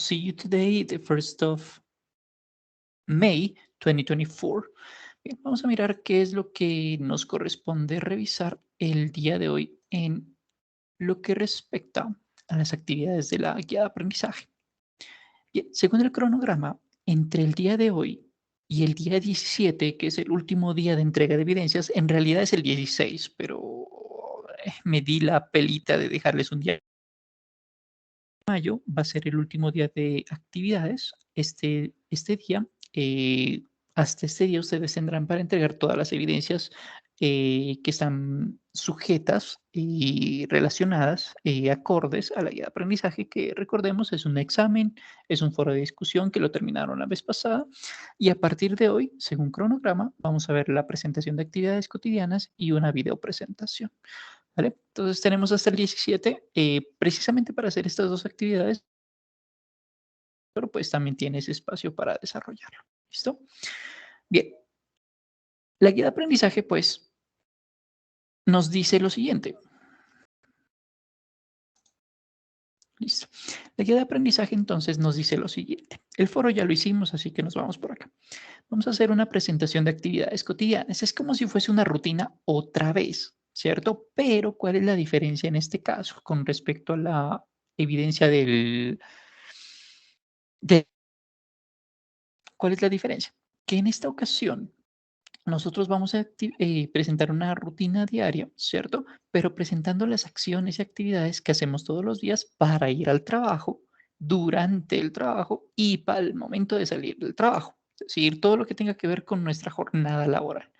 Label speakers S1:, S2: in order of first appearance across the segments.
S1: See you today, the 1st of May 2024. Bien, vamos a mirar qué es lo que nos corresponde revisar el día de hoy en lo que respecta a las actividades de la guía de aprendizaje. Bien, según el cronograma, entre el día de hoy y el día 17, que es el último día de entrega de evidencias, en realidad es el 16, pero me di la pelita de dejarles un día. Mayo va a ser el último día de actividades. Este día, hasta este día ustedes tendrán para entregar todas las evidencias que están sujetas y relacionadas, acordes a la guía de aprendizaje, que recordemos es un examen, es un foro de discusión que lo terminaron la vez pasada. Y a partir de hoy, según cronograma, vamos a ver la presentación de actividades cotidianas y una video presentación. ¿Vale? Entonces tenemos hasta el 17 precisamente para hacer estas dos actividades, pero pues también tienes espacio para desarrollarlo. ¿Listo? Bien, la guía de aprendizaje pues nos dice lo siguiente. Listo. La guía de aprendizaje entonces nos dice lo siguiente. El foro ya lo hicimos, así que nos vamos por acá. Vamos a hacer una presentación de actividades cotidianas. Es como si fuese una rutina otra vez, ¿cierto? Pero ¿cuál es la diferencia en este caso con respecto a la evidencia de ¿cuál es la diferencia? Que en esta ocasión nosotros vamos a presentar una rutina diaria, ¿cierto? Pero presentando las acciones y actividades que hacemos todos los días para ir al trabajo, durante el trabajo y para el momento de salir del trabajo. Es decir, todo lo que tenga que ver con nuestra jornada laboral.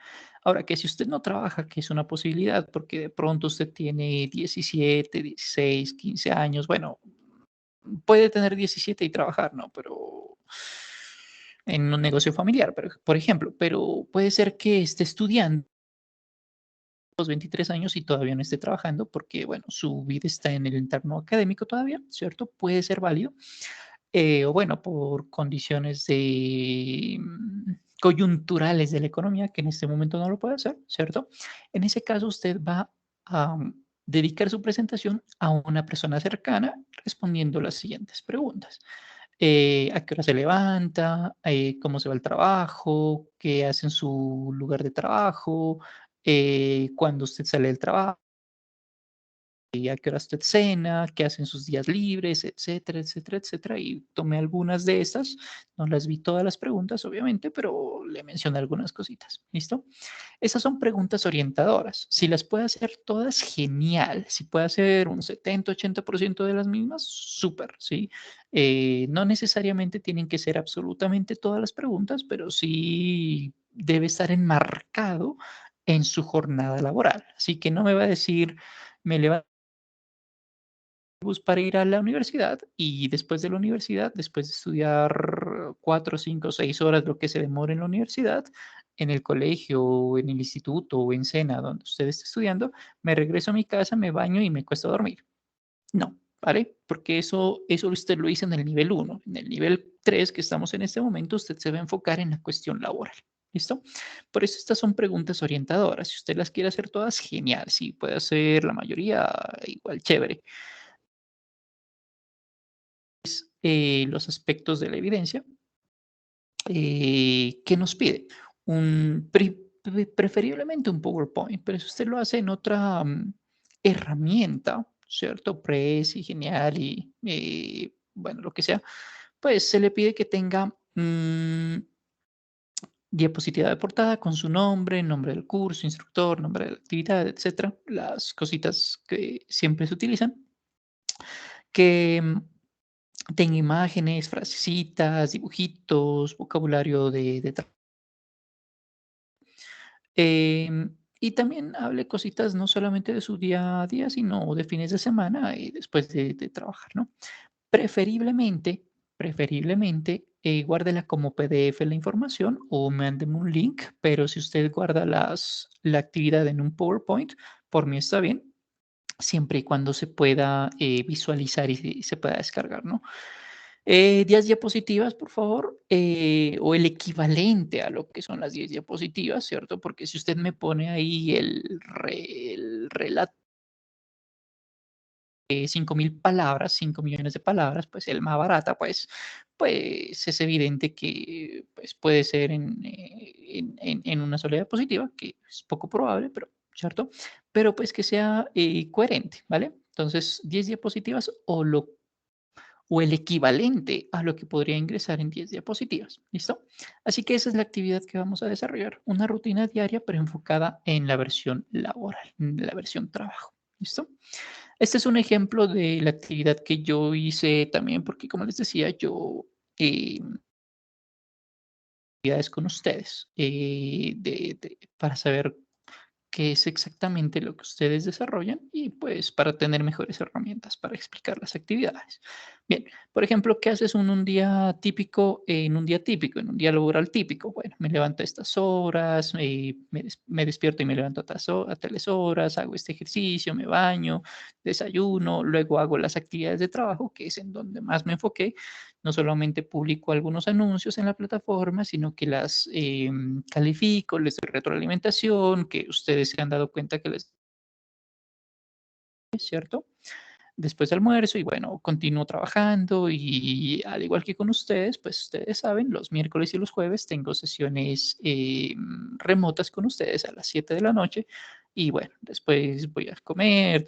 S1: Ahora, que si usted no trabaja, que es una posibilidad, porque de pronto usted tiene 17, 16, 15 años, bueno, puede tener 17 y trabajar, ¿no? Pero en un negocio familiar, por ejemplo, pero puede ser que esté estudiando los 23 años y todavía no esté trabajando porque, bueno, su vida está en el entorno académico todavía, ¿cierto? Puede ser válido. O bueno, por condiciones coyunturales de la economía que en este momento no lo puede hacer, ¿cierto? En ese caso, usted va a dedicar su presentación a una persona cercana respondiendo las siguientes preguntas. ¿A qué hora se levanta? ¿Cómo se va al trabajo? ¿Qué hace en su lugar de trabajo? ¿Cuándo usted sale del trabajo? A qué hora usted cena, qué hace en sus días libres, etcétera, etcétera, etcétera. Y tomé algunas de estas, no las vi todas las preguntas, obviamente, pero le mencioné algunas cositas. ¿Listo? Esas son preguntas orientadoras. Si las puede hacer todas, genial. Si puede hacer un 70-80% de las mismas, súper, ¿sí? No necesariamente tienen que ser absolutamente todas las preguntas, pero sí debe estar enmarcado en su jornada laboral. Así que no me va a decir, me levanto bus para ir a la universidad y después de la universidad, después de estudiar 4, 5, 6 horas, lo que se demore en la universidad, en el colegio o en el instituto o en SENA, donde usted esté estudiando, me regreso a mi casa, me baño y me acuesto a dormir. No, ¿vale? Porque eso usted lo hizo en el nivel 1. En el nivel 3 que estamos en este momento, usted se va a enfocar en la cuestión laboral. ¿Listo? Por eso estas son preguntas orientadoras. Si usted las quiere hacer todas, genial. Si puede hacer la mayoría, igual chévere. Los aspectos de la evidencia que nos pide. Preferiblemente un PowerPoint, pero si usted lo hace en otra herramienta, ¿cierto? Prezi, Genial y bueno, lo que sea, pues se le pide que tenga diapositiva de portada con su nombre, nombre del curso, instructor, nombre de la actividad, etcétera, las cositas que siempre se utilizan, que tenga imágenes, frasecitas, dibujitos, vocabulario y también hable cositas no solamente de su día a día, sino de fines de semana y después de trabajar, ¿no? Preferiblemente, preferiblemente, guárdela como PDF la información o mándeme un link, pero si usted guarda la actividad en un PowerPoint, por mí está bien, siempre y cuando se pueda visualizar y se pueda descargar, ¿no? 10 diapositivas, por favor, o el equivalente a lo que son las 10 diapositivas, ¿cierto? Porque si usted me pone ahí el relato 5.000 palabras, 5 millones de palabras, pues el más barata, pues es evidente que pues, puede ser en una sola diapositiva, que es poco probable, pero ¿cierto? Pero pues que sea coherente, ¿vale? Entonces, 10 diapositivas o el equivalente a lo que podría ingresar en 10 diapositivas. ¿Listo? Así que esa es la actividad que vamos a desarrollar, una rutina diaria, pero enfocada en la versión laboral, en la versión trabajo. ¿Listo? Este es un ejemplo de la actividad que yo hice también, porque como les decía, yo actividades con ustedes para saber qué es exactamente lo que ustedes desarrollan y pues para tener mejores herramientas para explicar las actividades. Bien, por ejemplo, ¿qué haces en un día típico, en un día típico, en un día laboral típico? Bueno, me levanto a estas horas, me despierto y me levanto a tales horas, hago este ejercicio, me baño, desayuno, luego hago las actividades de trabajo, que es en donde más me enfoqué. No solamente publico algunos anuncios en la plataforma, sino que las califico, les doy retroalimentación, que ustedes se han dado cuenta que les es cierto. Después almuerzo y bueno, continúo trabajando y al igual que con ustedes, pues ustedes saben, los miércoles y los jueves tengo sesiones remotas con ustedes a las 7 de la noche y bueno, después voy a comer,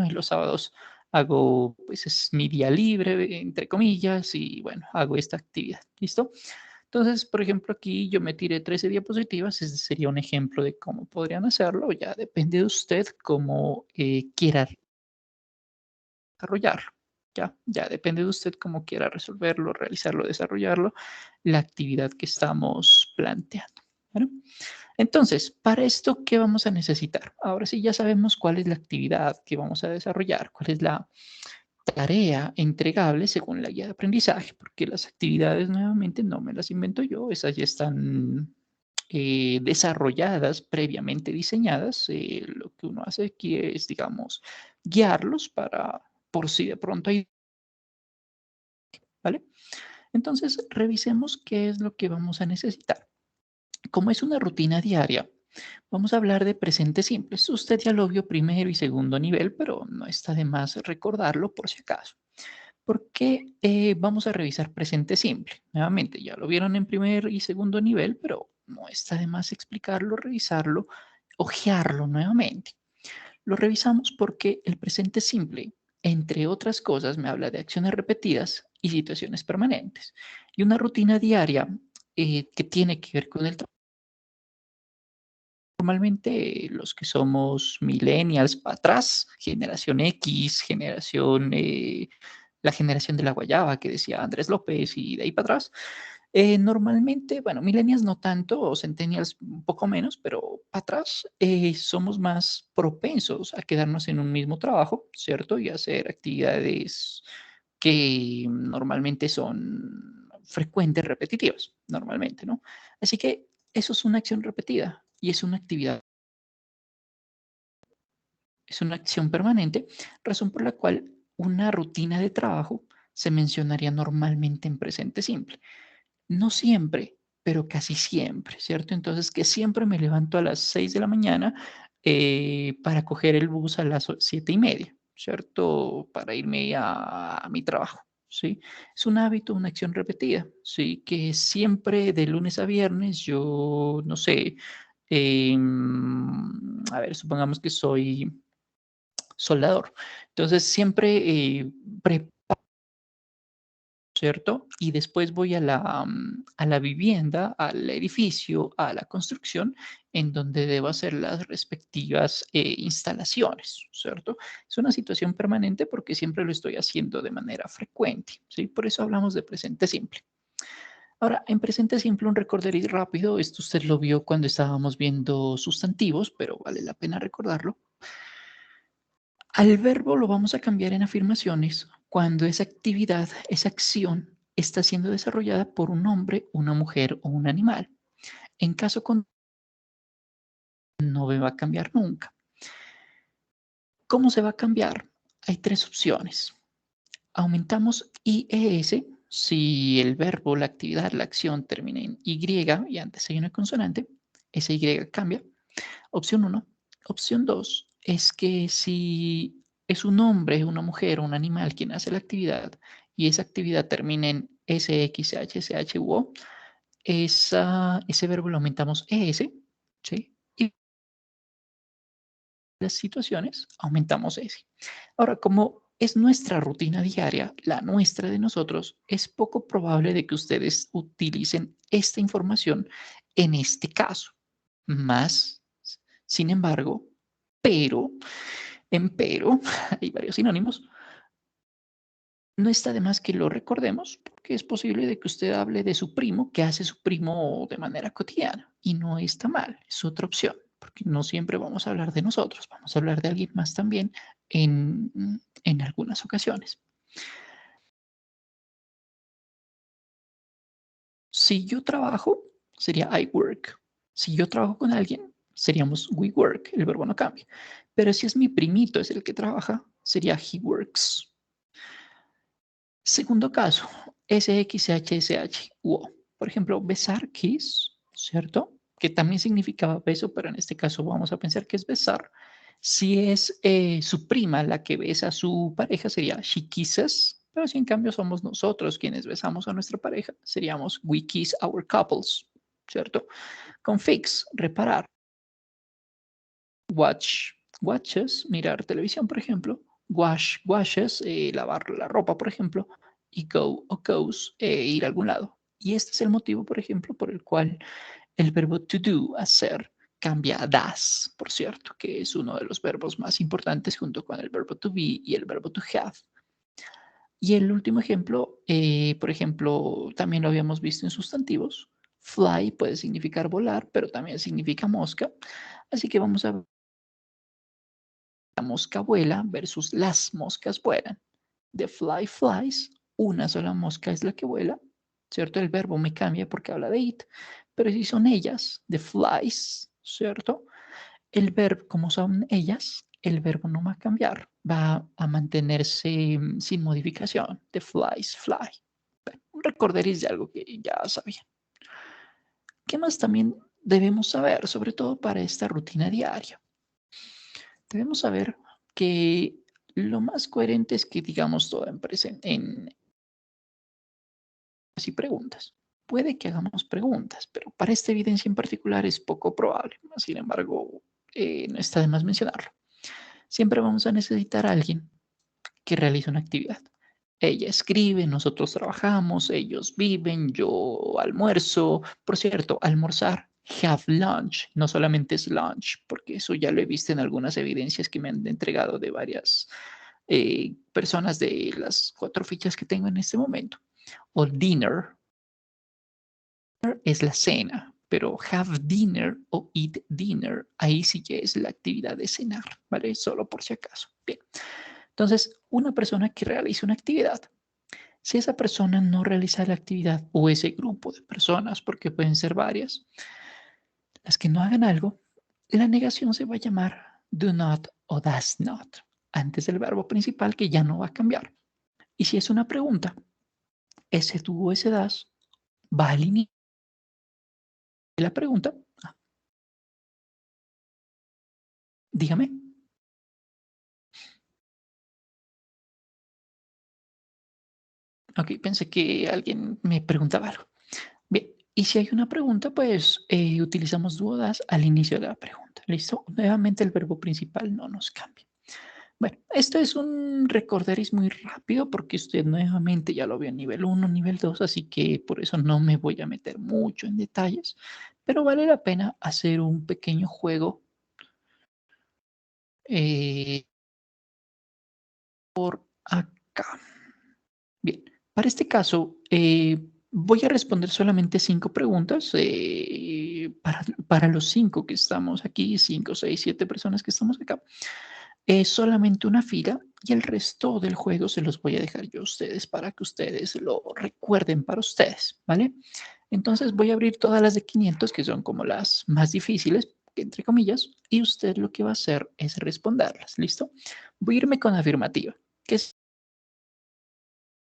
S1: y los sábados hago, pues es mi día libre, entre comillas, y bueno, hago esta actividad, ¿listo? Entonces, por ejemplo, aquí yo me tiré 13 diapositivas, ese sería un ejemplo de cómo podrían hacerlo, ya depende de usted cómo quiera desarrollarlo. Ya depende de usted cómo quiera resolverlo, realizarlo, desarrollarlo, la actividad que estamos planteando. ¿Vale? Entonces, para esto, ¿qué vamos a necesitar? Ahora sí ya sabemos cuál es la actividad que vamos a desarrollar, cuál es la tarea entregable según la guía de aprendizaje, porque las actividades nuevamente no me las invento yo, esas ya están desarrolladas, previamente diseñadas. Lo que uno hace aquí es, digamos, guiarlos para, por si de pronto hay, ¿vale? Entonces, revisemos qué es lo que vamos a necesitar. Como es una rutina diaria, vamos a hablar de presente simple. Esto usted ya lo vio primero y segundo nivel, pero no está de más recordarlo por si acaso. ¿Por qué vamos a revisar presente simple? Nuevamente, ya lo vieron en primer y segundo nivel, pero no está de más explicarlo, revisarlo, ojearlo nuevamente. Lo revisamos porque el presente simple, entre otras cosas, me habla de acciones repetidas y situaciones permanentes. Y una rutina diaria que tiene que ver con el trabajo. Normalmente los que somos millennials para atrás, generación X, la generación de la guayaba que decía Andrés López y de ahí para atrás, normalmente, bueno, millennials no tanto, o centennials un poco menos, pero para atrás somos más propensos a quedarnos en un mismo trabajo, ¿cierto? Y hacer actividades que normalmente son frecuentes, repetitivas, normalmente, ¿no? Así que eso es una acción repetida y es una actividad, es una acción permanente, razón por la cual una rutina de trabajo se mencionaría normalmente en presente simple. No siempre, pero casi siempre, ¿cierto? Entonces, que siempre me levanto a las 6 de la mañana para coger el bus a las 7:30, ¿cierto? Para irme a mi trabajo, ¿sí? Es un hábito, una acción repetida, ¿sí? Que siempre de lunes a viernes yo, no sé, a ver, supongamos que soy soldador. Entonces, siempre preparo, ¿cierto? Y después voy a la vivienda, al edificio, a la construcción, en donde debo hacer las respectivas instalaciones, ¿cierto? Es una situación permanente porque siempre lo estoy haciendo de manera frecuente, ¿sí? Por eso hablamos de presente simple. Ahora, en presente simple, un recorderis rápido, esto usted lo vio cuando estábamos viendo sustantivos, pero vale la pena recordarlo. Al verbo lo vamos a cambiar en afirmaciones cuando esa actividad, esa acción está siendo desarrollada por un hombre, una mujer o un animal. En caso contrario, no me va a cambiar nunca. ¿Cómo se va a cambiar? Hay tres opciones. Aumentamos IES si el verbo, la actividad, la acción termina en Y y antes hay una consonante, esa Y cambia. Opción 1. Opción 2 es que si es un hombre, una mujer, un animal quien hace la actividad y esa actividad termina en SX, SH u O, ese verbo lo aumentamos ES, ¿sí? Y las situaciones aumentamos S. Ahora, como es nuestra rutina diaria, la nuestra de nosotros, es poco probable de que ustedes utilicen esta información en este caso. Más, sin embargo, pero, pero, hay varios sinónimos, no está de más que lo recordemos, porque es posible de que usted hable de su primo, que hace su primo de manera cotidiana, y no está mal, es otra opción, porque no siempre vamos a hablar de nosotros, vamos a hablar de alguien más también en, en algunas ocasiones. Si yo trabajo, sería I work. Si yo trabajo con alguien, seríamos we work, el verbo no cambia. Pero si es mi primito, es el que trabaja, sería he works. Segundo caso, SXHSH u O. Por ejemplo, besar, kiss, ¿cierto? Que también significaba beso, pero en este caso vamos a pensar que es besar. Si es su prima la que besa a su pareja, sería she kisses. Pero si en cambio somos nosotros quienes besamos a nuestra pareja, seríamos we kiss our couples, ¿cierto? Con fix, reparar. Watch, watches, mirar televisión, por ejemplo. Wash, washes, lavar la ropa, por ejemplo. Y go o goes, ir a algún lado. Y este es el motivo, por ejemplo, por el cual el verbo to do, hacer, cambia a does, por cierto, que es uno de los verbos más importantes junto con el verbo to be y el verbo to have. Y el último ejemplo, por ejemplo, también lo habíamos visto en sustantivos. Fly puede significar volar, pero también significa mosca. Así que vamos a ver la mosca vuela versus las moscas vuelan. The fly flies, una sola mosca es la que vuela, ¿cierto? El verbo me cambia porque habla de it, pero si son ellas, the flies, ¿cierto? El verbo, como son ellas, el verbo no va a cambiar, va a mantenerse sin modificación. The flies fly. Bueno, un recorderis de algo que ya sabía. ¿Qué más también debemos saber, sobre todo para esta rutina diaria? Debemos saber que lo más coherente es que digamos todo en presente, en y preguntas. Puede que hagamos preguntas, pero para esta evidencia en particular es poco probable. Sin embargo, no está de más mencionarlo. Siempre vamos a necesitar a alguien que realice una actividad. Ella escribe, nosotros trabajamos, ellos viven, yo almuerzo. Por cierto, almorzar, have lunch, no solamente es lunch, porque eso ya lo he visto en algunas evidencias que me han entregado de varias personas de las 4 fichas que tengo en este momento. O dinner es la cena, pero have dinner o eat dinner, ahí sí que es la actividad de cenar, ¿vale? Solo por si acaso. Bien. Entonces, una persona que realiza una actividad, si esa persona no realiza la actividad o ese grupo de personas, porque pueden ser varias, las que no hagan algo, la negación se va a llamar do not o does not, antes del verbo principal que ya no va a cambiar. Y si es una pregunta, ese do o ese does va al inicio de la pregunta. Ah, dígame. Ok, pensé que alguien me preguntaba algo. Bien, y si hay una pregunta, pues utilizamos do o das al inicio de la pregunta. ¿Listo? Nuevamente el verbo principal no nos cambia. Bueno, esto es un recorderis muy rápido porque usted nuevamente ya lo vio en nivel uno, nivel 2, así que por eso no me voy a meter mucho en detalles, pero vale la pena hacer un pequeño juego eh, acá. Bien, para este caso voy a responder solamente 5 preguntas para los 5 que estamos aquí, 5, 6, 7 personas que estamos acá. Es solamente una fila y el resto del juego se los voy a dejar yo a ustedes para que ustedes lo recuerden para ustedes, ¿vale? Entonces voy a abrir todas las de 500 que son como las más difíciles, entre comillas, y usted lo que va a hacer es responderlas, ¿listo? Voy a irme con afirmativa, que es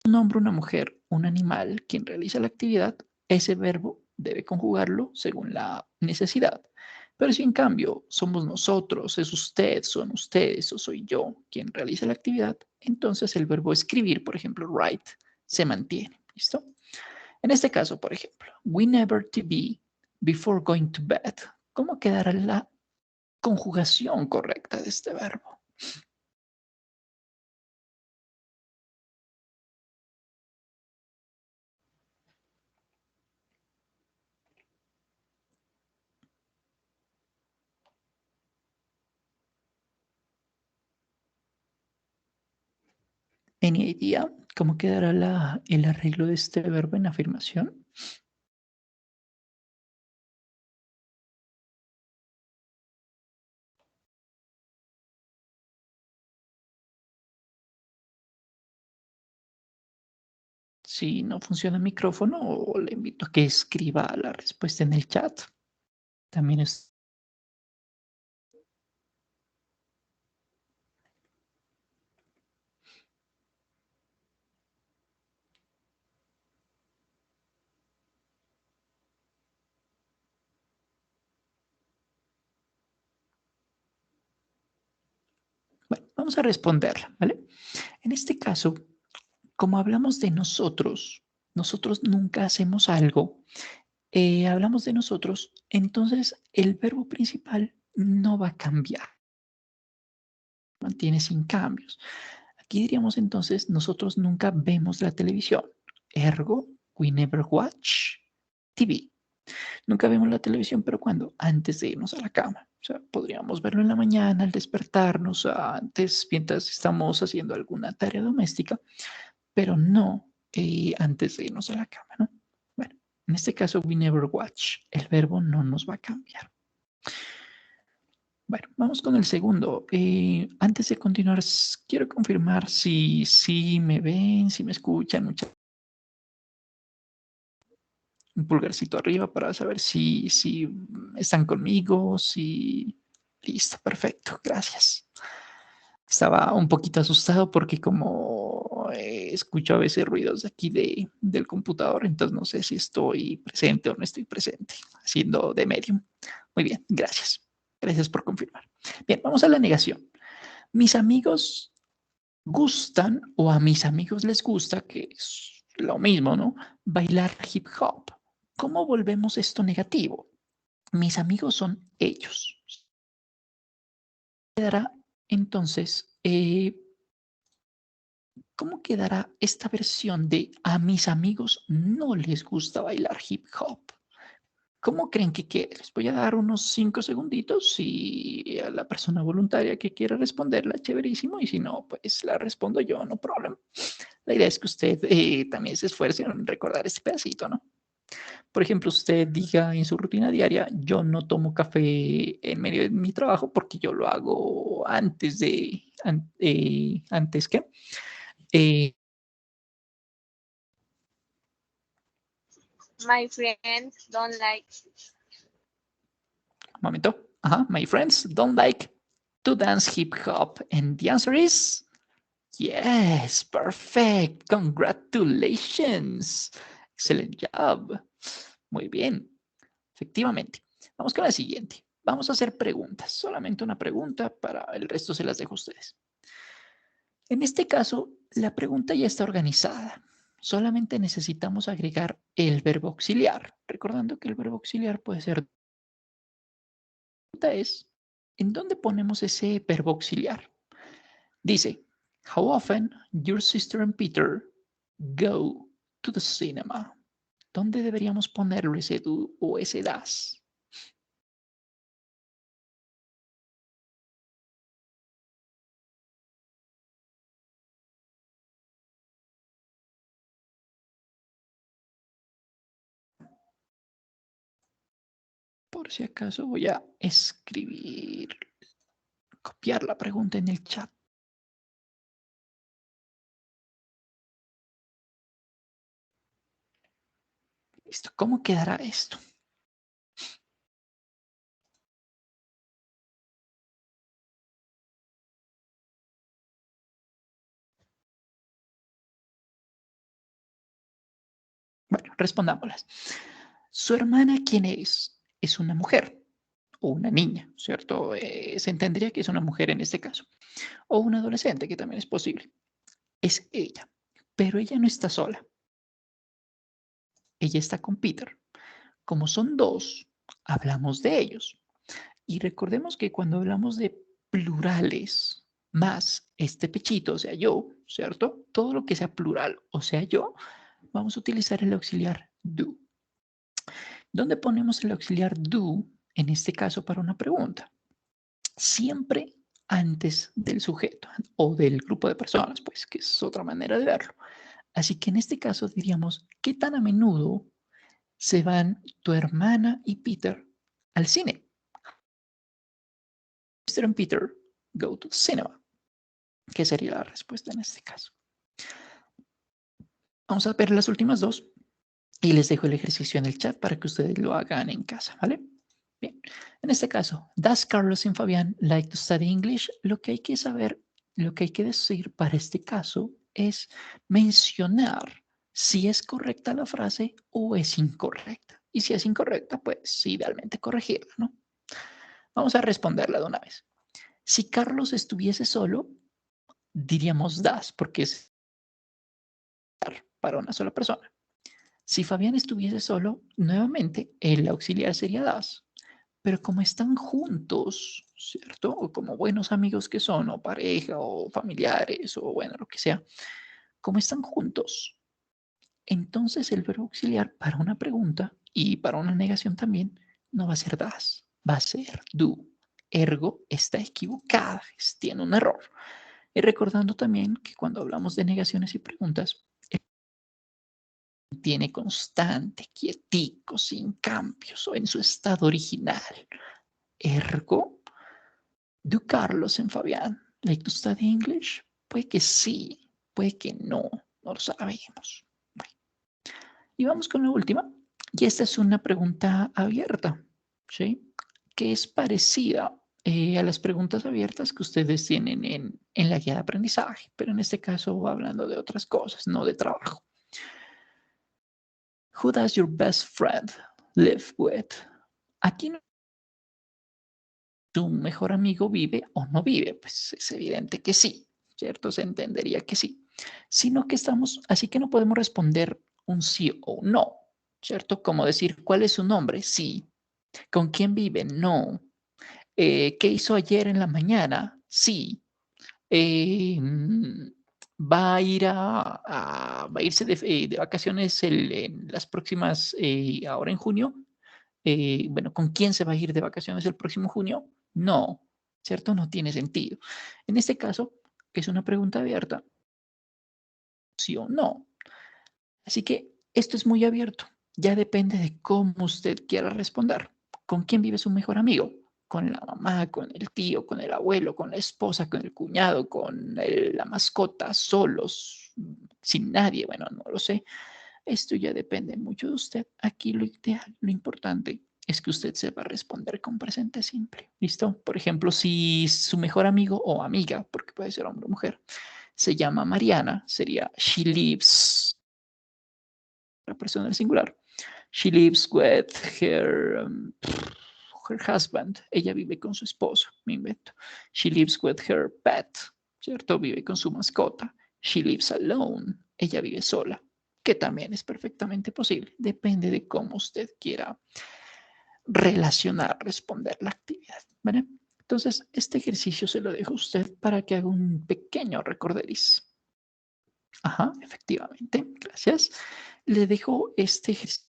S1: un hombre, una mujer, un animal quien realiza la actividad, ese verbo debe conjugarlo según la necesidad. Pero si en cambio somos nosotros, es usted, son ustedes o soy yo quien realiza la actividad, entonces el verbo escribir, por ejemplo, write, se mantiene. ¿Listo? En este caso, por ejemplo, we never to be before going to bed. ¿Cómo quedará la conjugación correcta de este verbo? ¿Any idea? ¿Cómo quedará el arreglo de este verbo en afirmación? Si no funciona el micrófono, le invito a que escriba la respuesta en el chat. También es... Bueno, vamos a responderla, ¿vale? En este caso, como hablamos de nosotros, nosotros nunca hacemos algo, hablamos de nosotros, entonces el verbo principal no va a cambiar, mantiene sin cambios. Aquí diríamos entonces, nosotros nunca vemos la televisión. Ergo, we never watch TV. Nunca vemos la televisión, pero ¿cuándo? Antes de irnos a la cama. O sea, podríamos verlo en la mañana, al despertarnos, antes, mientras estamos haciendo alguna tarea doméstica, pero no antes de irnos a la cama, ¿no? Bueno, en este caso, we never watch. El verbo no nos va a cambiar. Bueno, vamos con el segundo. Antes de continuar, quiero confirmar si me ven, si me escuchan. Un pulgarcito arriba para saber si están conmigo, si... Listo, perfecto, gracias. Estaba un poquito asustado porque como escucho a veces ruidos de aquí del computador, entonces no sé si estoy presente o no estoy presente, haciendo de medium. Muy bien, gracias. Gracias por confirmar. Bien, vamos a la negación. Mis amigos gustan o a mis amigos les gusta, que es lo mismo, ¿no? Bailar hip hop. ¿Cómo volvemos esto negativo? Mis amigos son ellos. Quedará entonces, ¿cómo quedará esta versión de a mis amigos no les gusta bailar hip hop? ¿Cómo creen que quede? Les voy a dar unos 5 segunditos y a la persona voluntaria que quiera responderla, chéverísimo, y si no, pues la respondo yo, no problema. La idea es que usted también se esfuerce en recordar este pedacito, ¿no? Por ejemplo, usted diga en su rutina diaria, yo no tomo café en medio de mi trabajo porque yo lo hago antes que. Eh,
S2: My friends don't like.
S1: un momento. Ajá, my friends don't like to dance hip hop. And the answer is yes, perfect. Congratulations. Excellent job. Muy bien. Efectivamente. Vamos con la siguiente. Vamos a hacer preguntas. Solamente una pregunta, para el resto se las dejo a ustedes. En este caso, la pregunta ya está organizada. Solamente necesitamos agregar el verbo auxiliar. Recordando que el verbo auxiliar puede ser... La pregunta es, ¿en dónde ponemos ese verbo auxiliar? Dice, how often your sister and Peter go to the cinema? ¿Dónde deberíamos ponerlo ese do o ese das? Por si acaso voy a escribir, copiar la pregunta en el chat. Listo, ¿cómo quedará esto? Bueno, respondámoslas. ¿Su hermana quién es? Es una mujer. o una niña, ¿cierto? Se entendería que es una mujer en este caso, o un adolescente, que también es posible. Es ella, pero ella no está sola. Ella está con Peter. Como son dos, hablamos de ellos. Y recordemos que cuando hablamos de plurales más este pechito, o sea, yo, ¿cierto? Todo lo que sea plural, o sea, yo, vamos a utilizar el auxiliar do. ¿Dónde ponemos el auxiliar do en este caso para una pregunta? Siempre antes del sujeto o del grupo de personas, pues, que es otra manera de verlo. Así que en este caso diríamos, ¿qué tan a menudo se van tu hermana y Peter al cine? Mr. and Peter go to the cinema. ¿Qué sería la respuesta en este caso? Vamos a ver las últimas dos y les dejo el ejercicio en el chat para que ustedes lo hagan en casa, ¿vale? Bien, en este caso, ¿does Carlos and Fabián like to study English? Lo que hay que saber, lo que hay que decir para este caso es mencionar si es correcta la frase o es incorrecta. Y si es incorrecta, pues idealmente corregirla, ¿no? Vamos a responderla de una vez. Si Carlos estuviese solo, diríamos das, porque es para una sola persona. Si Fabián estuviese solo, nuevamente el auxiliar sería das. Pero como están juntos, ¿cierto? O como buenos amigos que son, o pareja, o familiares, o bueno, lo que sea, como están juntos, entonces el verbo auxiliar para una pregunta y para una negación también no va a ser das, va a ser do. Ergo está equivocada, tiene un error. Y recordando también que cuando hablamos de negaciones y preguntas, tiene constante, quietico, sin cambios o en su estado original. Ergo, ¿do Carlos and Fabián like to study English? Puede que sí, puede que no, no lo sabemos. Bueno, y vamos con la última. Y esta es una pregunta abierta, ¿sí? Que es parecida a las preguntas abiertas que ustedes tienen en la guía de aprendizaje, pero en este caso hablando de otras cosas, no de trabajo. Who does your best friend live with? Aquí no, tu mejor amigo vive o no vive, pues es evidente que sí, ¿cierto? Se entendería que sí. Sino que estamos, así que no podemos responder un sí o un no, ¿cierto? Como decir, ¿cuál es su nombre? Sí. ¿Con quién vive? No. ¿Qué hizo ayer en la mañana? Sí. Eh, va a ir va a irse de vacaciones en las próximas, ahora en junio. Bueno, ¿con quién se va a ir de vacaciones el próximo junio? No, ¿cierto? No tiene sentido. En este caso, que es una pregunta abierta, sí o no. Así que esto es muy abierto. Ya depende de cómo usted quiera responder. ¿Con quién vive su mejor amigo? Con la mamá, con el tío, con el abuelo, con la esposa, con el cuñado, con la mascota, solos, sin nadie. Bueno, no lo sé. Esto ya depende mucho de usted. Aquí lo ideal, lo importante es que usted sepa responder con presente simple. ¿Listo? Por ejemplo, si su mejor amigo o amiga, porque puede ser hombre o mujer, se llama Mariana, sería she lives, la persona del singular. She lives with her husband. Ella vive con su esposo, me invento. She lives with her pet, ¿cierto? Vive con su mascota. She lives alone. Ella vive sola, que también es perfectamente posible. Depende de cómo usted quiera relacionar, responder la actividad, ¿vale? Entonces, este ejercicio se lo dejo a usted para que haga un pequeño recorderis. Ajá, efectivamente, gracias. Le dejo este ejercicio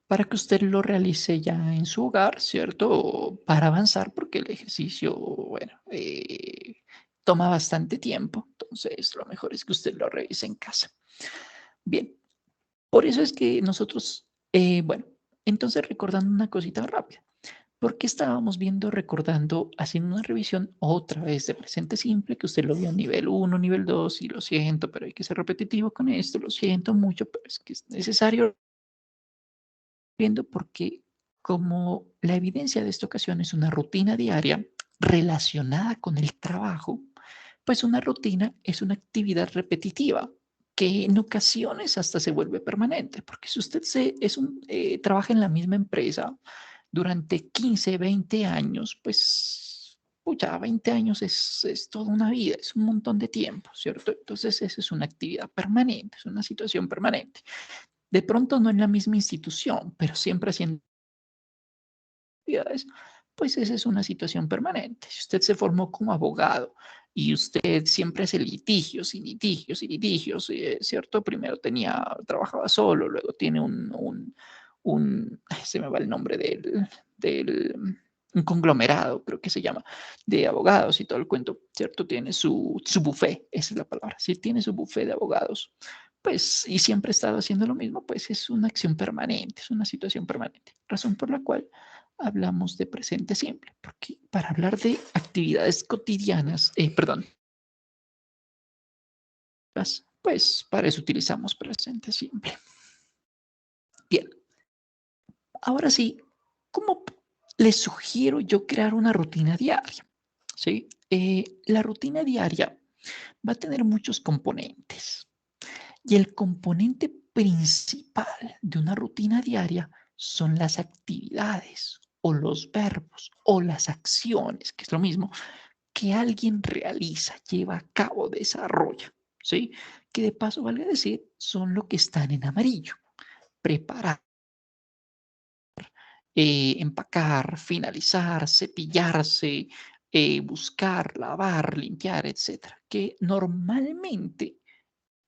S1: para que usted lo realice ya en su hogar, ¿cierto? Para avanzar, porque el ejercicio, bueno, toma bastante tiempo, entonces lo mejor es que usted lo revise en casa. Bien, por eso es que nosotros, bueno, entonces recordando una cosita rápida. Porque estábamos viendo, recordando, haciendo una revisión otra vez de presente simple, que usted lo vio nivel 1, nivel 2, y lo siento, pero hay que ser repetitivo con esto, lo siento mucho, pero es que es necesario viendo porque como la evidencia de esta ocasión es una rutina diaria relacionada con el trabajo, pues una rutina es una actividad repetitiva, que en ocasiones hasta se vuelve permanente, porque si usted trabaja en la misma empresa durante 15, 20 años, pues ya 20 años es toda una vida, es un montón de tiempo, ¿cierto? Entonces, esa es una actividad permanente, es una situación permanente. De pronto no en la misma institución, pero siempre haciendo actividades, pues esa es una situación permanente. Si usted se formó como abogado y usted siempre hace litigios y litigios y litigios, ¿cierto? Primero trabajaba solo, luego tiene se me va el nombre un conglomerado, creo que se llama, de abogados y todo el cuento, ¿cierto? Tiene su buffet, esa es la palabra, si tiene su buffet de abogados, pues, y siempre ha estado haciendo lo mismo, pues es una acción permanente, es una situación permanente, razón por la cual hablamos de presente simple, porque para hablar de actividades cotidianas, perdón, pues para eso utilizamos presente simple. Bien, ahora sí, ¿cómo les sugiero yo crear una rutina diaria? ¿Sí? La rutina diaria va a tener muchos componentes y el componente principal de una rutina diaria son las actividades o los verbos o las acciones, que es lo mismo, que alguien realiza, lleva a cabo, desarrolla, ¿sí? Que de paso, valga decir, son lo que están en amarillo. Preparar, empacar, finalizar, cepillarse, buscar, lavar, limpiar, etcétera. Que normalmente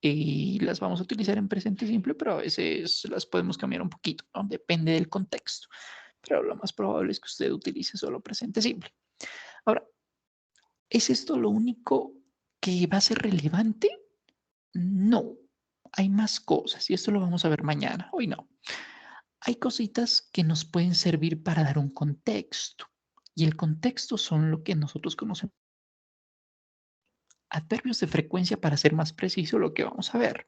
S1: las vamos a utilizar en presente simple, pero a veces las podemos cambiar un poquito, ¿no? Depende del contexto. Pero lo más probable es que usted utilice solo presente simple. Ahora, ¿es esto lo único que va a ser relevante? No, hay más cosas y esto lo vamos a ver mañana. Hoy no. Hay cositas que nos pueden servir para dar un contexto y el contexto son lo que nosotros conocemos. Adverbios de frecuencia para ser más preciso lo que vamos a ver.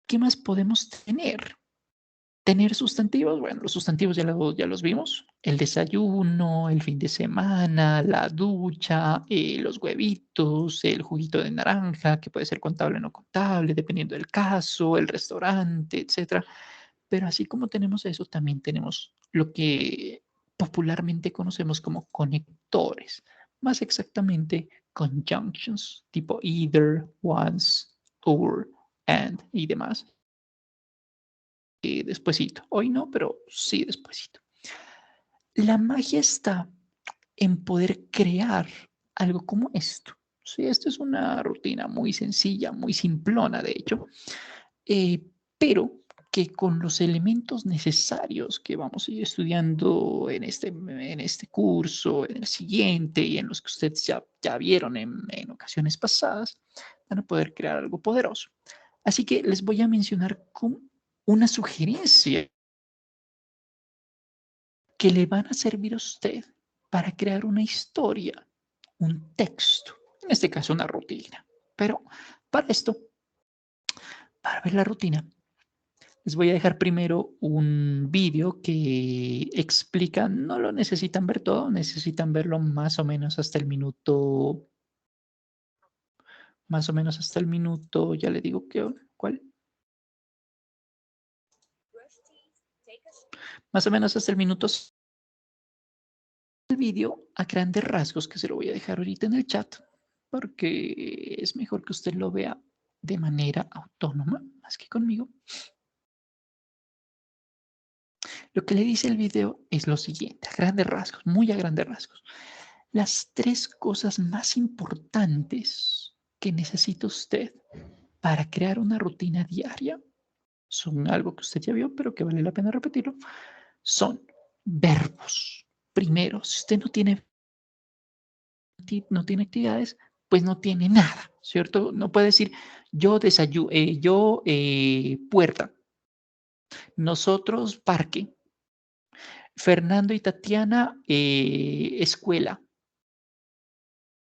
S1: ¿Qué más podemos tener? Tener sustantivos, bueno, los sustantivos ya los vimos, el desayuno, el fin de semana, la ducha, los huevitos, el juguito de naranja, que puede ser contable o no contable, dependiendo del caso, el restaurante, etcétera. Pero así como tenemos eso, también tenemos lo que popularmente conocemos como conectores, más exactamente conjunctions, tipo either, once, or, and y demás despuesito. Hoy no, pero sí despuesito. La magia está en poder crear algo como esto. Sí, esto es una rutina muy sencilla, muy simplona, de hecho, pero que con los elementos necesarios que vamos a ir estudiando en este curso, en el siguiente y en los que ustedes ya vieron en ocasiones pasadas, van a poder crear algo poderoso. Así que les voy a mencionar como una sugerencia que le van a servir a usted para crear una historia, un texto, en este caso una rutina. Pero para esto, para ver la rutina, les voy a dejar primero un vídeo que explica, no lo necesitan ver todo, necesitan verlo más o menos hasta el minuto, ya le digo que, ¿cuál? Más o menos hasta el minuto el vídeo a grandes rasgos, que se lo voy a dejar ahorita en el chat, porque es mejor que usted lo vea de manera autónoma, más que conmigo. Lo que le dice el video es lo siguiente, a grandes rasgos, muy a grandes rasgos. Las tres cosas más importantes que necesita usted para crear una rutina diaria son algo que usted ya vio, pero que vale la pena repetirlo, son verbos. Primero, si usted no tiene actividades, pues no tiene nada, ¿cierto? No puede decir yo desayuno, puerta, nosotros parque, Fernando y Tatiana escuela.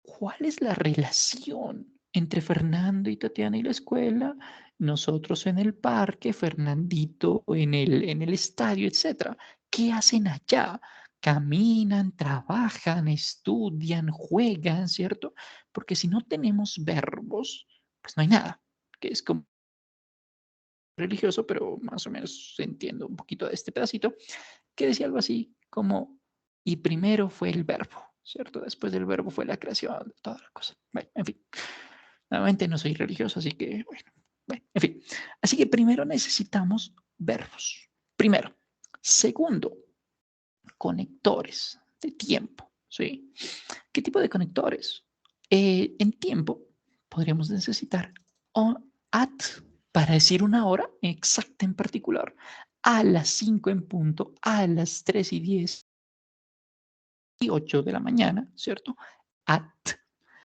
S1: ¿Cuál es la relación entre Fernando y Tatiana y la escuela? Nosotros en el parque, Fernandito en el estadio, etcétera. ¿Qué hacen allá? Caminan, trabajan, estudian, juegan, ¿cierto? Porque si no tenemos verbos, pues no hay nada. que es como religioso, pero más o menos entiendo un poquito de este pedacito, que decía algo así como, y primero fue el verbo, ¿cierto? Después del verbo fue la creación de toda la cosa. Bueno, en fin, nuevamente no soy religioso, así que, bueno, en fin. Así que primero necesitamos verbos. Primero. Segundo, conectores de tiempo, ¿sí? ¿Qué tipo de conectores? En tiempo podríamos necesitar on, at, para decir una hora exacta en particular, a las 5 en punto, a las 3:10 y 8 de la mañana, ¿cierto? At.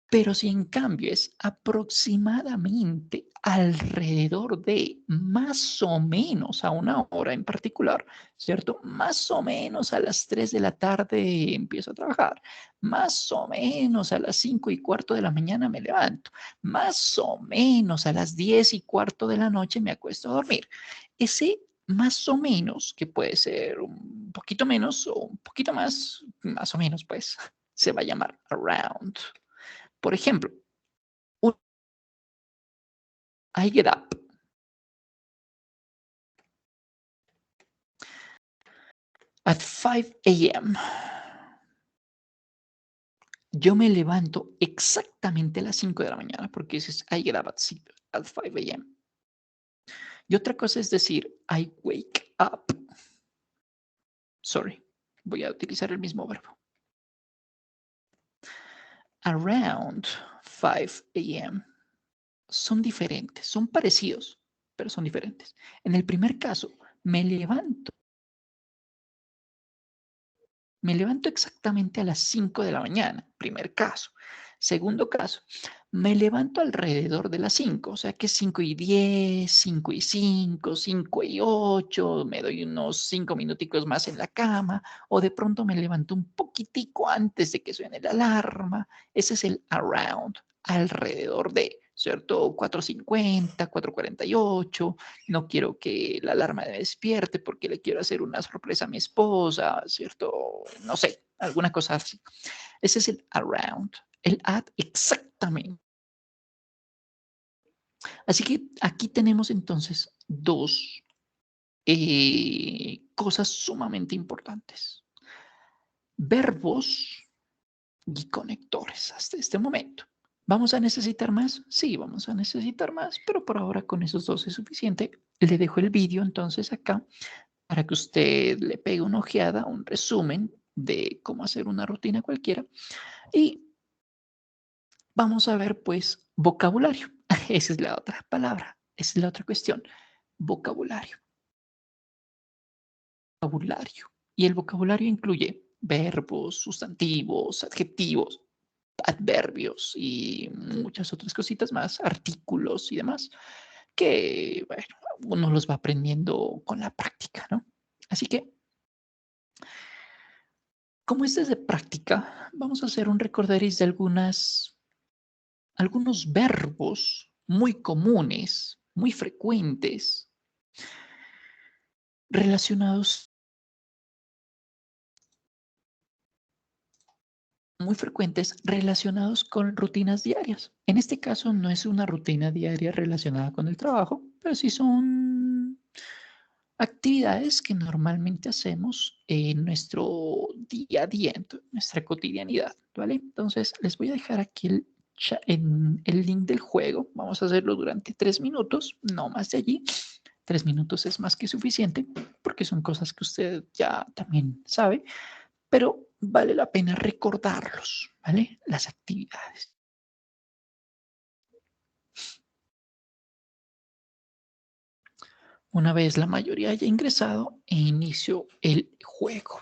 S1: Pero si en cambio es aproximadamente alrededor de más o menos a una hora en particular, ¿cierto? Más o menos a las 3 de la tarde empiezo a trabajar, más o menos a las 5:15 de la mañana me levanto, más o menos a las 10:15 de la noche me acuesto a dormir. Ese más o menos, que puede ser un poquito menos o un poquito más o menos, pues, se va a llamar around. Por ejemplo, I get up at 5 a.m. Yo me levanto exactamente a las 5 de la mañana porque dices I get up at 5 a.m. Y otra cosa es decir I wake up. Sorry, voy a utilizar el mismo verbo. Around 5 a.m. Son diferentes, son parecidos, pero son diferentes. En el primer caso, me levanto exactamente a las 5 de la mañana, primer caso. Segundo caso, me levanto alrededor de las 5, o sea que 5:10, 5:05, 5:08, me doy unos 5 minuticos más en la cama, o de pronto me levanto un poquitico antes de que suene la alarma. Ese es el around, alrededor de, ¿cierto? 4:50, 4:48, no quiero que la alarma me despierte porque le quiero hacer una sorpresa a mi esposa, ¿cierto? No sé, alguna cosa así. Ese es el around, el at exactamente. Así que aquí tenemos entonces dos cosas sumamente importantes. Verbos y conectores hasta este momento. ¿Vamos a necesitar más? Sí, vamos a necesitar más, pero por ahora con esos dos es suficiente. Le dejo el vídeo entonces acá para que usted le pegue una ojeada, un resumen de cómo hacer una rutina cualquiera. Y vamos a ver, pues, vocabulario. Esa es la otra palabra, esa es la otra cuestión. Vocabulario. Vocabulario. Y el vocabulario incluye verbos, sustantivos, adjetivos, adverbios y muchas otras cositas más, artículos y demás, que, bueno, uno los va aprendiendo con la práctica, ¿no? Así que, como este es de práctica, vamos a hacer un recorderis de algunos verbos muy comunes, muy frecuentes, relacionados, muy frecuentes relacionados con rutinas diarias. En este caso no es una rutina diaria relacionada con el trabajo, pero sí son actividades que normalmente hacemos en nuestro día a día, en nuestra cotidianidad, ¿vale? Entonces, les voy a dejar aquí en el link del juego. Vamos a hacerlo durante 3 minutos, no más de allí. 3 minutos es más que suficiente porque son cosas que usted ya también sabe, pero vale la pena recordarlos, ¿vale? Las actividades. Una vez la mayoría haya ingresado, inicio el juego.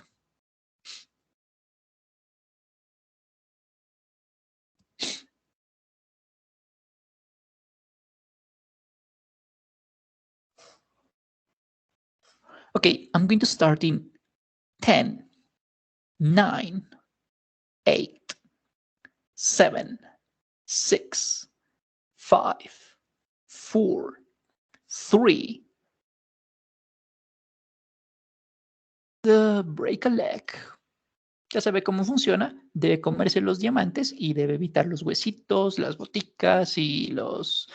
S1: Okay, I'm going to start in 10, 9, 8, 7, 6, 5, 4, 3. Break a leg. Ya sabe cómo funciona, debe comerse los diamantes y debe evitar los huesitos, las boticas y las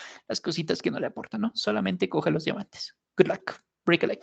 S1: cositas que no le aportan, ¿no? Solamente coge los diamantes. Good luck. Break a leg.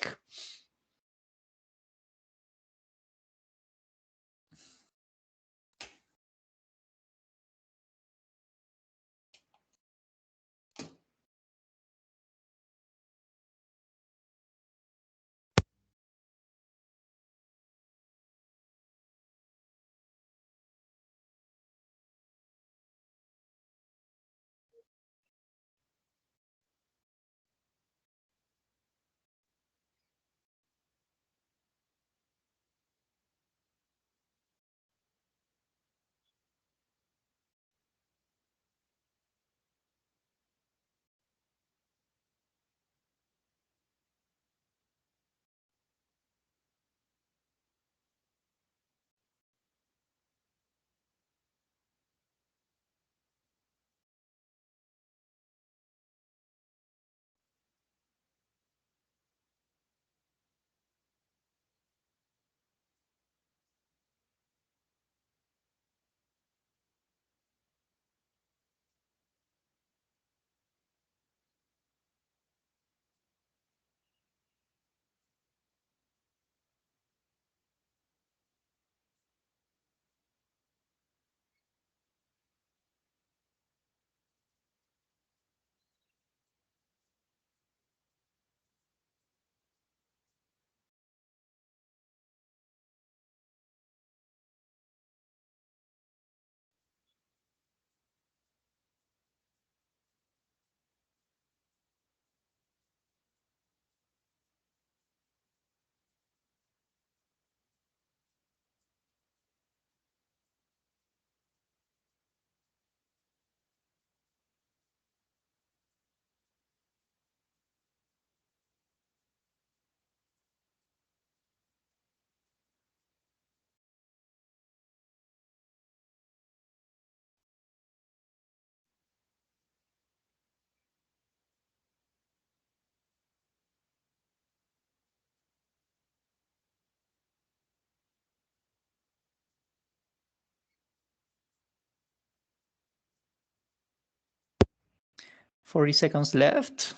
S1: $40 left.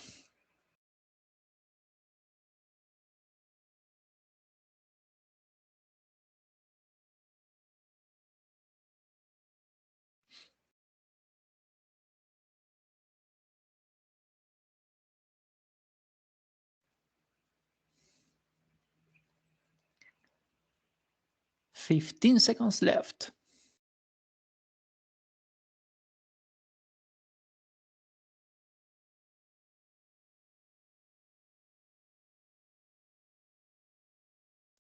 S1: $15 left.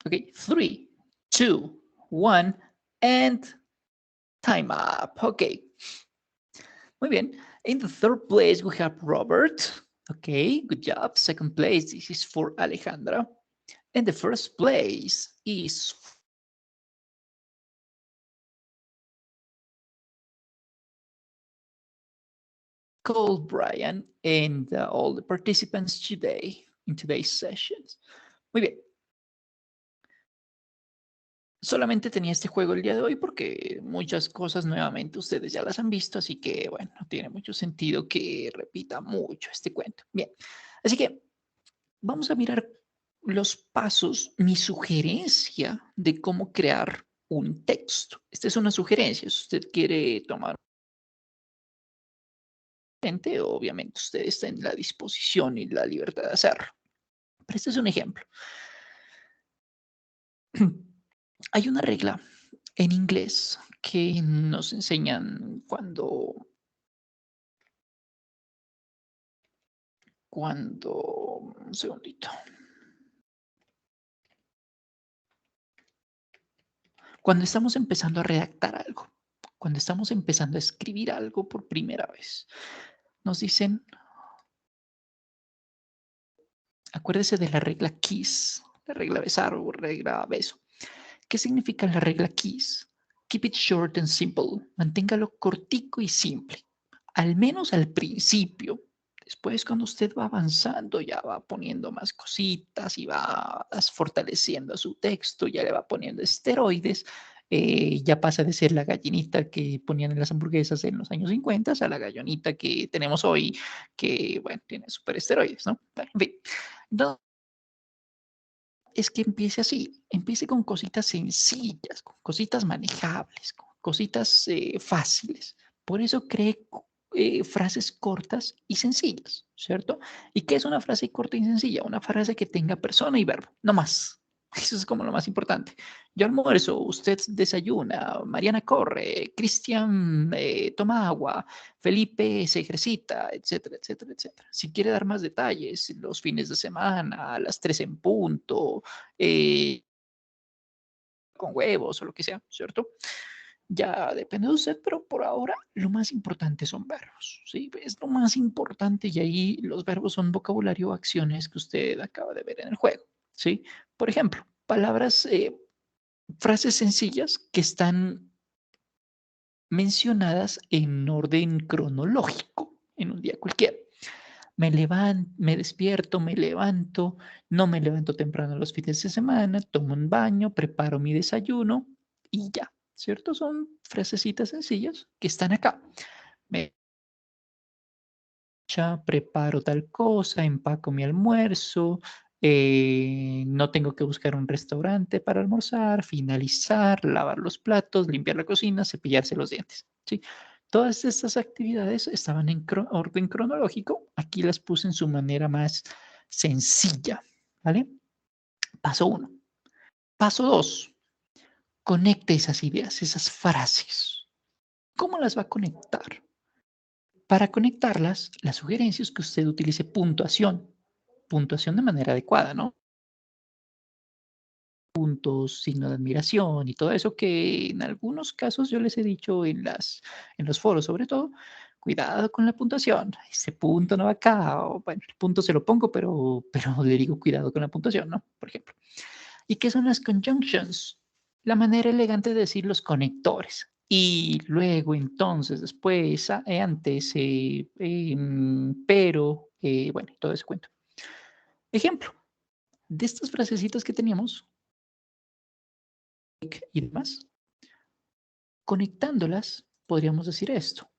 S1: Okay, 3, 2, 1, and time up. Okay. Muy bien. In the third place, we have Robert. Okay, good job. Second place, this is for Alejandra. And the first place is called Brian and all the participants today in today's sessions. Muy bien. Solamente tenía este juego el día de hoy porque muchas cosas nuevamente ustedes ya las han visto, así que bueno, no tiene mucho sentido que repita mucho este cuento. Bien, así que vamos a mirar los pasos, mi sugerencia de cómo crear un texto. Esta es una sugerencia, si usted quiere tomar obviamente usted está en la disposición y la libertad de hacerlo. Pero este es un ejemplo. Hay una regla en inglés que nos enseñan un segundito. Cuando estamos empezando a redactar algo, cuando estamos empezando a escribir algo por primera vez, nos dicen, acuérdese de la regla KISS, la regla besar o regla beso. ¿Qué significa la regla KISS? Keep it short and simple. Manténgalo cortico y simple. Al menos al principio. Después, cuando usted va avanzando, ya va poniendo más cositas y va fortaleciendo su texto, ya le va poniendo esteroides. Ya pasa de ser la gallinita que ponían en las hamburguesas en los años 50 a la gallonita que tenemos hoy, que, bueno, tiene superesteroides, ¿no? Bueno, en fin. Entonces, es que empiece así, empiece con cositas sencillas, con cositas manejables, con cositas fáciles. Por eso cree frases cortas y sencillas, ¿cierto? ¿Y qué es una frase corta y sencilla? Una frase que tenga persona y verbo, no más. Eso es como lo más importante. Yo almuerzo, usted desayuna, Mariana corre, Cristian toma agua, Felipe se ejercita, etcétera, etcétera, etcétera. Si quiere dar más detalles, los fines de semana, a las 3 en punto, eh, con huevos o lo que sea, ¿cierto? Ya depende de usted, pero por ahora lo más importante son verbos, ¿sí? Es lo más importante y ahí los verbos son vocabulario o acciones que usted acaba de ver en el juego, ¿sí? Por ejemplo, palabras, frases sencillas que están mencionadas en orden cronológico en un día cualquiera. Me despierto, me levanto, no me levanto temprano los fines de semana, tomo un baño, preparo mi desayuno y ya, ¿cierto? Son frasecitas sencillas que están acá. Me ya preparo tal cosa, empaco mi almuerzo, no tengo que buscar un restaurante para almorzar, finalizar, lavar los platos, limpiar la cocina, cepillarse los dientes, ¿sí? Todas estas actividades estaban en orden cronológico. Aquí las puse en su manera más sencilla, ¿vale? Paso 1. Paso 2. Conecte esas ideas, esas frases. ¿Cómo las va a conectar? Para conectarlas, la sugerencia es que usted utilice puntuación. Puntuación de manera adecuada, ¿no? Puntos, signo de admiración y todo eso que en algunos casos yo les he dicho en los foros sobre todo, cuidado con la puntuación, ese punto no va acá, o bueno, el punto se lo pongo, pero le digo cuidado con la puntuación, ¿no? Por ejemplo. ¿Y qué son las conjunctions? La manera elegante de decir los conectores. Y luego, entonces, después, antes, pero, bueno, todo ese cuento. Ejemplo, de estas frasecitas que teníamos y demás, conectándolas, podríamos decir esto.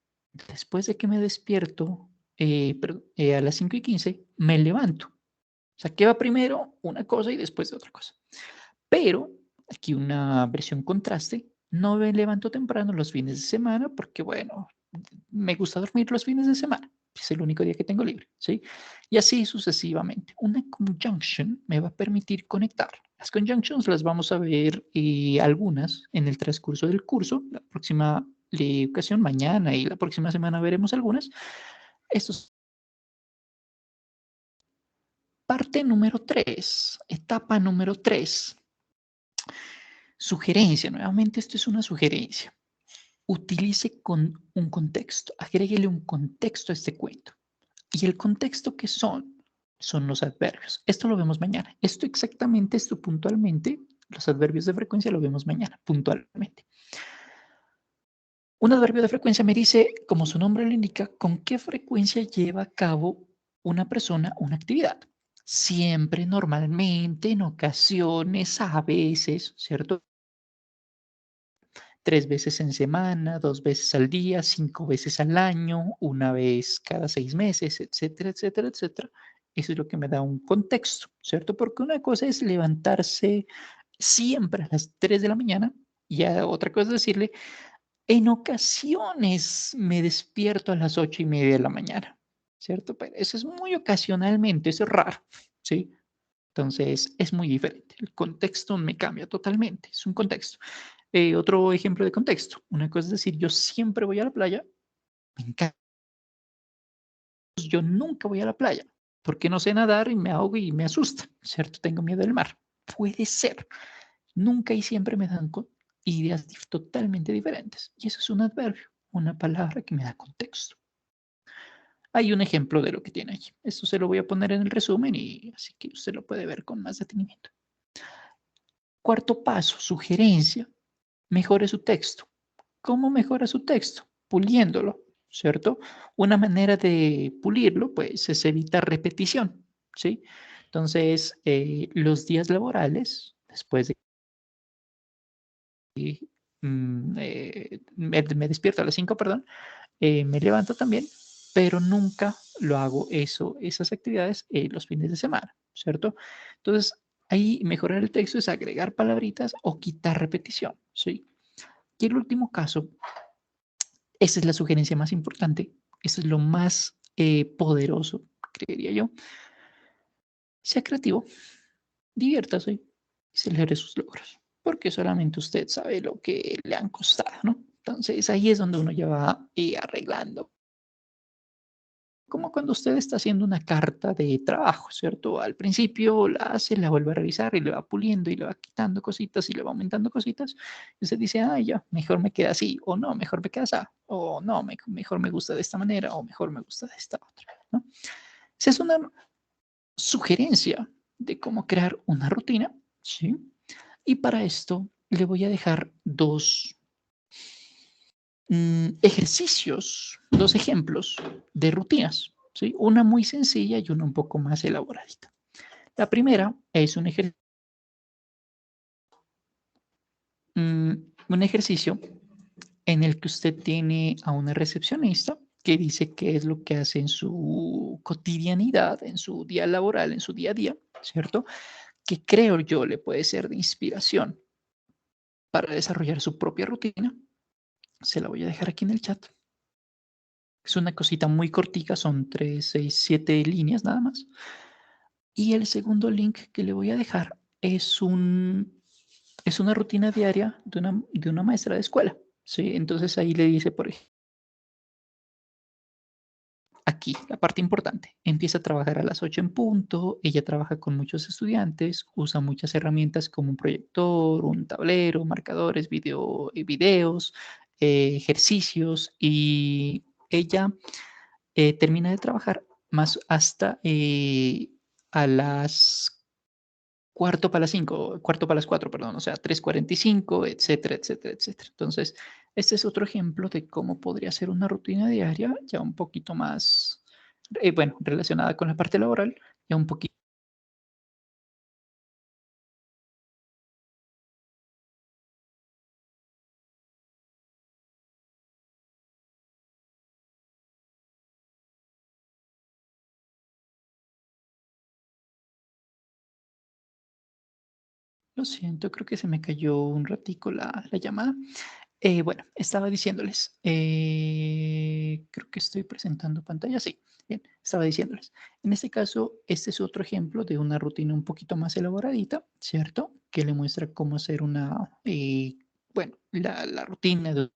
S1: Después de que me despierto a las 5:15, me levanto. O sea, ¿qué va primero? Una cosa y después de otra cosa. Pero aquí una versión contraste, no me levanto temprano los fines de semana porque, bueno, me gusta dormir los fines de semana. Es el único día que tengo libre, ¿sí? Y así sucesivamente. Una conjunction me va a permitir conectar. Las conjunctions las vamos a ver algunas en el transcurso del curso. La próxima ocasión, mañana y la próxima semana veremos algunas. Esto es parte número 3, etapa número 3. Sugerencia, nuevamente esto es una sugerencia. Utilice con un contexto, agréguele un contexto a este cuento. ¿Y el contexto qué son? Son los adverbios. Esto lo vemos mañana. Esto exactamente, esto puntualmente, los adverbios de frecuencia lo vemos mañana, puntualmente. Un adverbio de frecuencia me dice, como su nombre lo indica, con qué frecuencia lleva a cabo una persona una actividad. Siempre, normalmente, en ocasiones, a veces, ¿cierto? 3 veces en semana, 2 veces al día, 5 veces al año, una vez cada 6 meses, etcétera, etcétera, etcétera. Eso es lo que me da un contexto, ¿cierto? Porque una cosa es levantarse siempre a las 3 de la mañana y otra cosa es decirle, en ocasiones me despierto a las 8:30 de la mañana, ¿cierto? Pero eso es muy ocasionalmente, eso es raro, ¿sí? Entonces es muy diferente. El contexto me cambia totalmente, es un contexto. Otro ejemplo de contexto. Una cosa es decir, yo siempre voy a la playa, me encanta. Yo nunca voy a la playa porque no sé nadar y me ahogo y me asusta, ¿cierto? Tengo miedo del mar. Puede ser. Nunca y siempre me dan ideas totalmente diferentes. Y eso es un adverbio, una palabra que me da contexto. Hay un ejemplo de lo que tiene aquí. Esto se lo voy a poner en el resumen y así que usted lo puede ver con más detenimiento. Cuarto paso, sugerencia. Mejore su texto. ¿Cómo mejora su texto? Puliéndolo, ¿cierto? Una manera de pulirlo, pues, es evitar repetición, ¿sí? Entonces, los días laborales, después de me despierto a las 5, perdón, me levanto también, pero nunca lo hago esas actividades los fines de semana, ¿cierto? Entonces, ahí mejorar el texto es agregar palabritas o quitar repetición, ¿sí? Y el último caso, esa es la sugerencia más importante, eso es lo más poderoso, creería yo. Sea creativo, diviértase y celebre sus logros, porque solamente usted sabe lo que le han costado, ¿no? Entonces ahí es donde uno ya va arreglando. Como cuando usted está haciendo una carta de trabajo, ¿cierto? Al principio la hace, la vuelve a revisar y le va puliendo y le va quitando cositas y le va aumentando cositas. Y usted dice, ah, ya, mejor me queda así, o no, mejor me queda así, o no, mejor me gusta de esta manera, o mejor me gusta de esta otra, ¿no? Esa es una sugerencia de cómo crear una rutina, ¿sí? Y para esto le voy a dejar dos ejercicios, dos ejemplos de rutinas, ¿sí? Una muy sencilla y una un poco más elaboradita. La primera es un ejercicio en el que usted tiene a una recepcionista que dice qué es lo que hace en su cotidianidad, en su día laboral, en su día a día, ¿cierto? Que creo yo le puede ser de inspiración para desarrollar su propia rutina. Se la voy a dejar aquí en el chat. Es una cosita muy cortica, son 3, 6, 7 líneas nada más. Y el segundo link que le voy a dejar es una rutina diaria de una maestra de escuela. ¿Sí? Entonces ahí le dice, por ejemplo, aquí, la parte importante, empieza a trabajar a las 8 en punto, ella trabaja con muchos estudiantes, usa muchas herramientas como un proyector, un tablero, marcadores, videos, ejercicios, y ella termina de trabajar más hasta a las cuarto para las 4, perdón, o sea, 3:45, etcétera, etcétera, etcétera. Entonces, este es otro ejemplo de cómo podría ser una rutina diaria, ya un poquito más, bueno, relacionada con la parte laboral, ya un poquito. Lo siento, creo que se me cayó un ratico la llamada. Bueno, estaba diciéndoles, creo que estoy presentando pantalla, sí, bien, estaba diciéndoles. En este caso, este es otro ejemplo de una rutina un poquito más elaboradita, ¿cierto? Que le muestra cómo hacer bueno, la rutina de